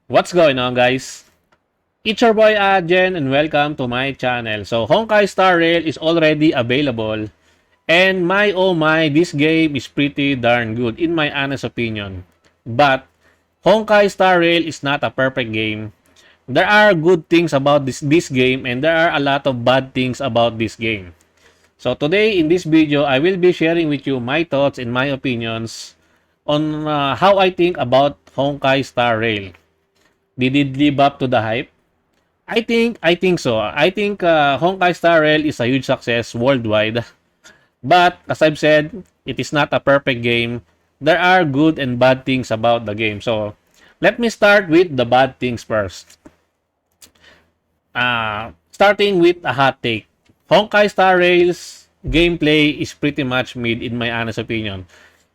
What's going on, guys? It's your boy Ajen and welcome to my channel. So Honkai Star Rail is already available, and my oh my, this game is pretty darn good in my honest opinion. But Honkai Star Rail is not a perfect game. There are good things about this game, and there are a lot of bad things about this game. So today in this video, I will be sharing with you my thoughts and my opinions on how I think about Honkai Star Rail. Did it live up to the hype? I think so. I think Honkai Star Rail is a huge success worldwide. But as I've said, it is not a perfect game. There are good and bad things about the game. So let me start with the bad things first. Starting with a hot take. Honkai Star Rail's gameplay is pretty much mid in my honest opinion.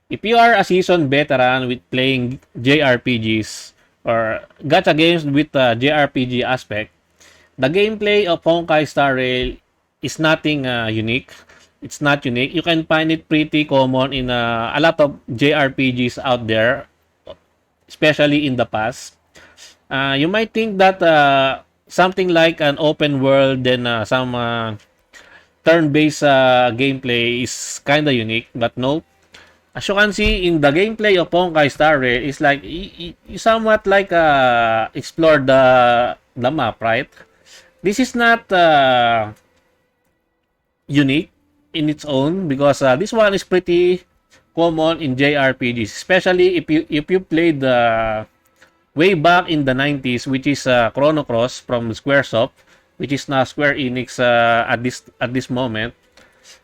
If you are a seasoned veteran with playing JRPGs or gacha games with a JRPG aspect, the gameplay of Honkai Star Rail is nothing unique. It's not unique. You can find it pretty common in a lot of JRPGs out there, especially in the past. You might think that something like an open world, then some turn-based gameplay is kind of unique, but no. As you can see in the gameplay of Honkai Star Rail, is like you somewhat like explore the map, right? This is not unique in its own because this one is pretty common in JRPGs, especially if you played way back in the 90s, which is Chrono Cross from Squaresoft, which is now Square Enix at this moment.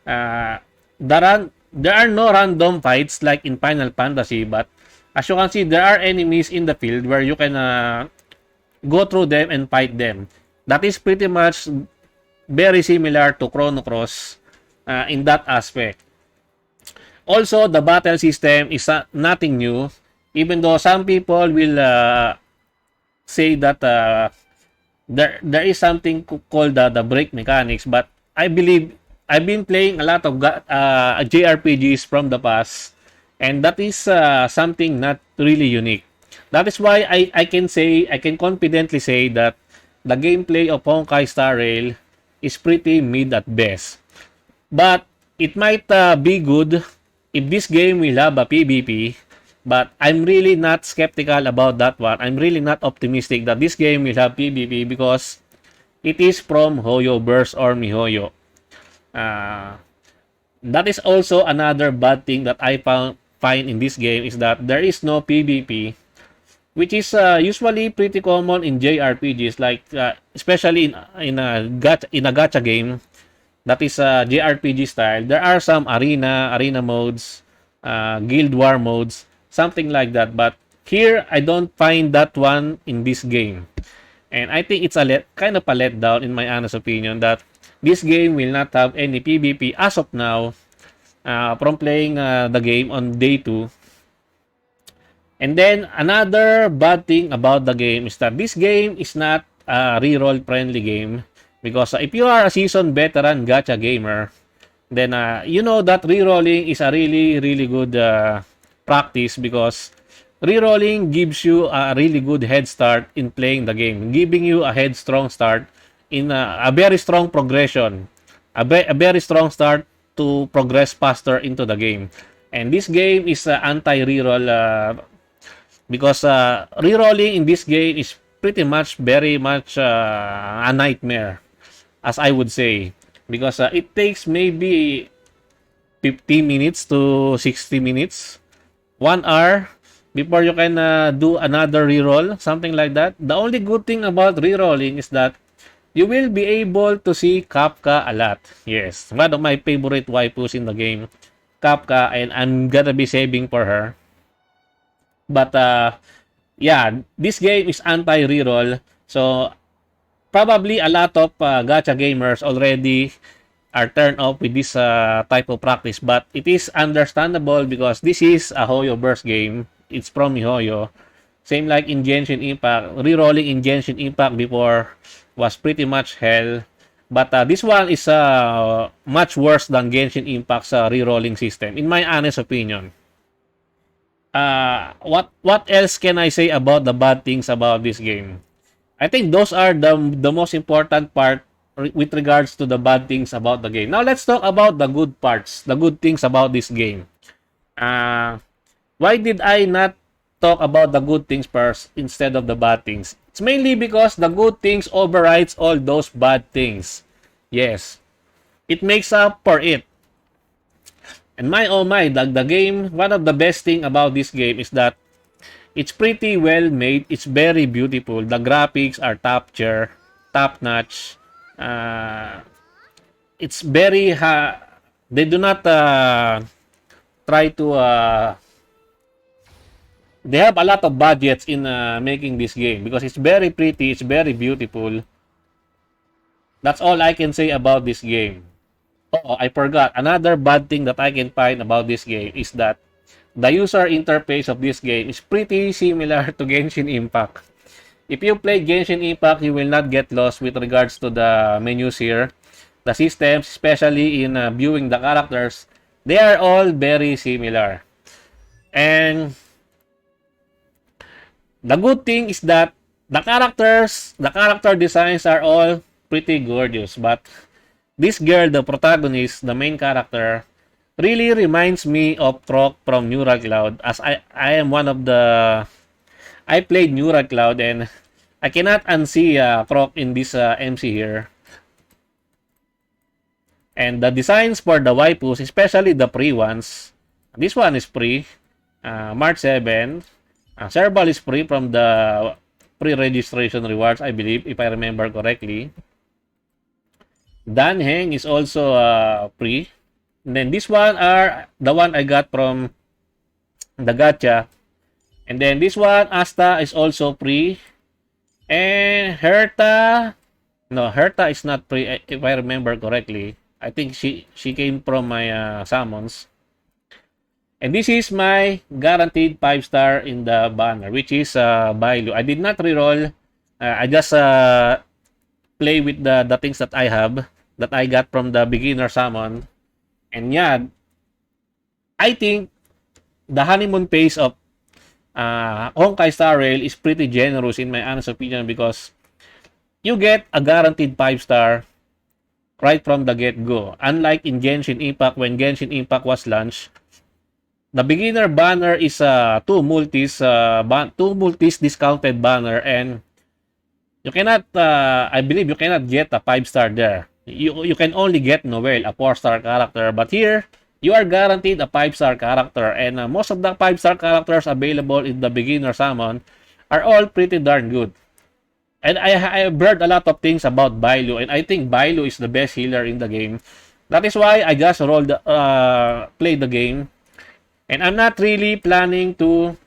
Uh, there are no random fights like in Final Fantasy, but as you can see, there are enemies in the field where you can go through them and fight them. That is pretty much very similar to Chrono Cross in that aspect. Also, the battle system is nothing new, even though some people will say that there is something called the break mechanics, but I believe I've been playing a lot of JRPGs from the past, and that is something not really unique. That is why I can confidently say that the gameplay of Honkai Star Rail is pretty mid at best. But it might be good if this game will have a PvP. But I'm really not skeptical about that one. I'm really not optimistic that this game will have PvP because it is from Hoyo Burst or MiHoYo. Uh, that is also another bad thing that I find in this game is that there is no PvP, which is usually pretty common in JRPGs, like especially in a gacha game that is JRPG style. There are some arena modes, guild war modes, something like that. But here I don't find that one in this game, and I think it's kind of a letdown in my honest opinion that this game will not have any PvP as of now from playing the game on day 2. And then another bad thing about the game is that this game is not a reroll friendly game because if you are a seasoned veteran gacha gamer, then you know that rerolling is a really good practice because rerolling gives you a really good head start in playing the game, giving you a strong start in a very strong progression, a very strong start to progress faster into the game. And this game is anti-reroll because rerolling in this game is pretty much very much a nightmare, as I would say, because it takes maybe 50 minutes to 60 minutes, 1 hour before you can do another reroll, something like that. The only good thing about rerolling is that you will be able to see Kapka a lot. Yes, one of my favorite waifus in the game, Kapka, and I'm gonna be saving for her. But yeah, this game is anti-reroll. So probably a lot of gacha gamers already are turned off with this type of practice. But it is understandable because this is a Hoyo Burst game. It's from MiHoYo. Same like in Genshin Impact. Rerolling in Genshin Impact before was pretty much hell. But this one is much worse than Genshin Impact's rerolling system, in my honest opinion. What else can I say about the bad things about this game? I think those are the most important part with regards to the bad things about the game. Now let's talk about the good parts, the good things about this game. Uh, why did I not talk about the good things first instead of the bad things? It's mainly because the good things overrides all those bad things. Yes, it makes up for it. And my oh my, the game, one of the best thing about this game is that it's pretty well made. It's very beautiful. The graphics are top notch. Uh, it's very they do not try to they have a lot of budgets in making this game because it's very pretty, it's very beautiful. That's all I can say about this game. Oh, I forgot. Another bad thing that I can find about this game is that the user interface of this game is pretty similar to Genshin Impact. If you play Genshin Impact, you will not get lost with regards to the menus here. The systems, especially in viewing the characters, they are all very similar. And the good thing is that the character designs are all pretty gorgeous. But this girl, the protagonist, the main character, really reminds me of Croc from Neural Cloud, as I am one of the I played Neural Cloud and I cannot unsee Croc in this MC here. And the designs for the waifus, especially the pre ones, this one is free, March 7. Cerbal is free from the pre-registration rewards, I believe, if I remember correctly. Dan Heng is also free. And then this one are the one I got from the gacha. And then this one, Asta, is also free. And Herta, no, Herta is not free if I remember correctly. I think she came from my summons. And this is my guaranteed 5-star in the banner, which is Bailu. I did not reroll. I just play with the things that I have, that I got from the beginner summon. And yeah, I think the honeymoon phase of Honkai Star Rail is pretty generous in my honest opinion because you get a guaranteed 5-star right from the get-go. Unlike in Genshin Impact, when Genshin Impact was launched, the beginner banner is two multis discounted banner, and you cannot I believe you cannot get a 5-star there. You can only get Noel, a 4-star character, but here you are guaranteed a 5-star character, and most of the 5-star characters available in the beginner summon are all pretty darn good. And I have heard a lot of things about Bailu, and I think Bailu is the best healer in the game. That is why I just played the game. And I'm not really planning to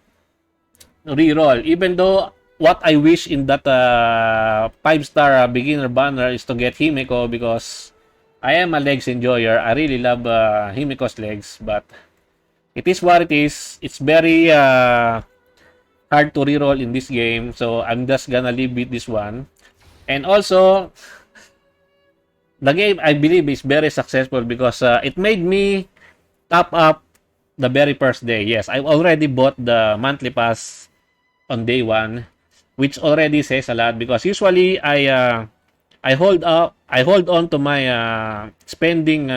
reroll, even though what I wish in that 5-star beginner banner is to get Himeko because I am a legs enjoyer. I really love Himeko's legs, but it is what it is. It's very hard to reroll in this game, so I'm just gonna leave with this one. And also, the game I believe is very successful because it made me top up the very first day. Yes, I already bought the monthly pass on day 1, which already says a lot because usually I hold on to my spending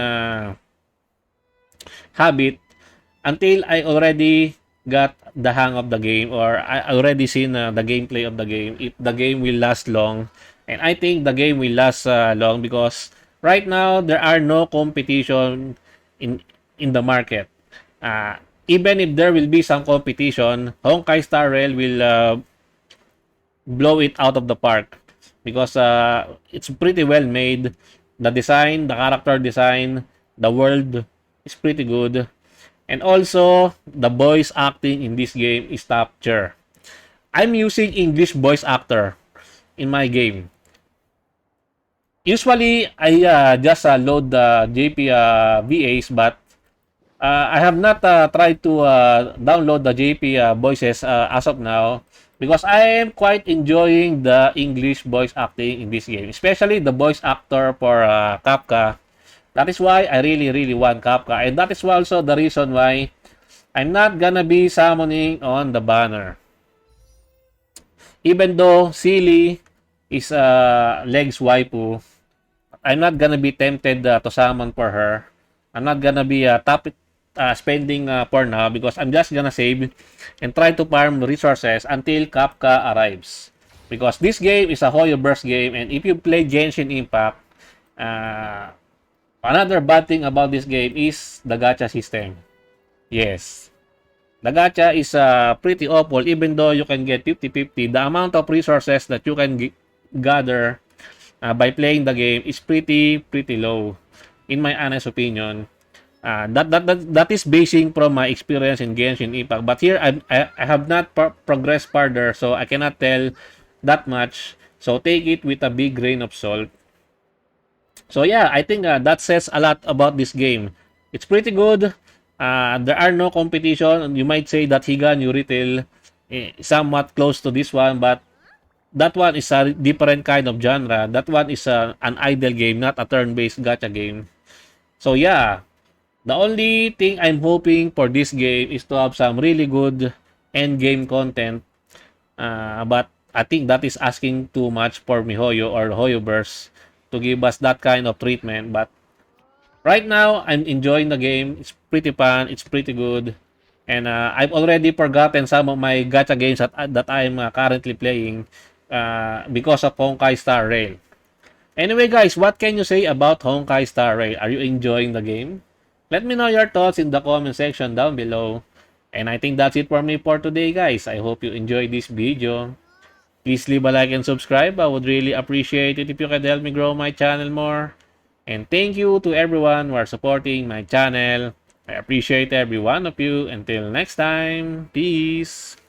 habit until I already got the hang of the game, or I already seen the gameplay of the game, if the game will last long. And I think the game will last long because right now there are no competition in the market. Even if there will be some competition, Honkai Star Rail will blow it out of the park because it's pretty well made. The design, the character design, the world is pretty good. And also, the voice acting in this game is top tier. I'm using English voice actor in my game. Usually, I just load the JP VAs, but I have not tried to download the JP voices as of now because I am quite enjoying the English voice acting in this game, especially the voice actor for Kapka. That is why I really want Kapka, and that is also the reason why I'm not gonna be summoning on the banner. Even though Silly is a legs waifu, I'm not gonna be tempted to summon for her. I'm not gonna be spending for now because I'm just gonna save and try to farm resources until Kapka arrives. Because this game is a Hoyoverse game, and if you play Genshin Impact, uh, another bad thing about this game is the gacha system. Yes. The gacha is pretty awful even though you can get 50-50. The amount of resources that you can gather by playing the game is pretty low in my honest opinion. That is basing from my experience in Genshin Impact. But here I have not progressed further, so I cannot tell that much. So take it with a big grain of salt. So yeah, I think that says a lot about this game. It's pretty good. There are no competition. You might say that Higan Yuritil somewhat close to this one, but that one is a different kind of genre. That one is an idle game, not a turn-based gacha game. So yeah, the only thing I'm hoping for this game is to have some really good end game content. But I think that is asking too much for MiHoYo or HoYoverse to give us that kind of treatment. But right now, I'm enjoying the game. It's pretty fun. It's pretty good. And I've already forgotten some of my gacha games that I'm currently playing because of Honkai Star Rail. Anyway, guys, what can you say about Honkai Star Rail? Are you enjoying the game? Let me know your thoughts in the comment section down below. And I think that's it for me for today, guys. I hope you enjoyed this video. Please leave a like and subscribe. I would really appreciate it if you could help me grow my channel more. And thank you to everyone who are supporting my channel. I appreciate every one of you. Until next time, peace.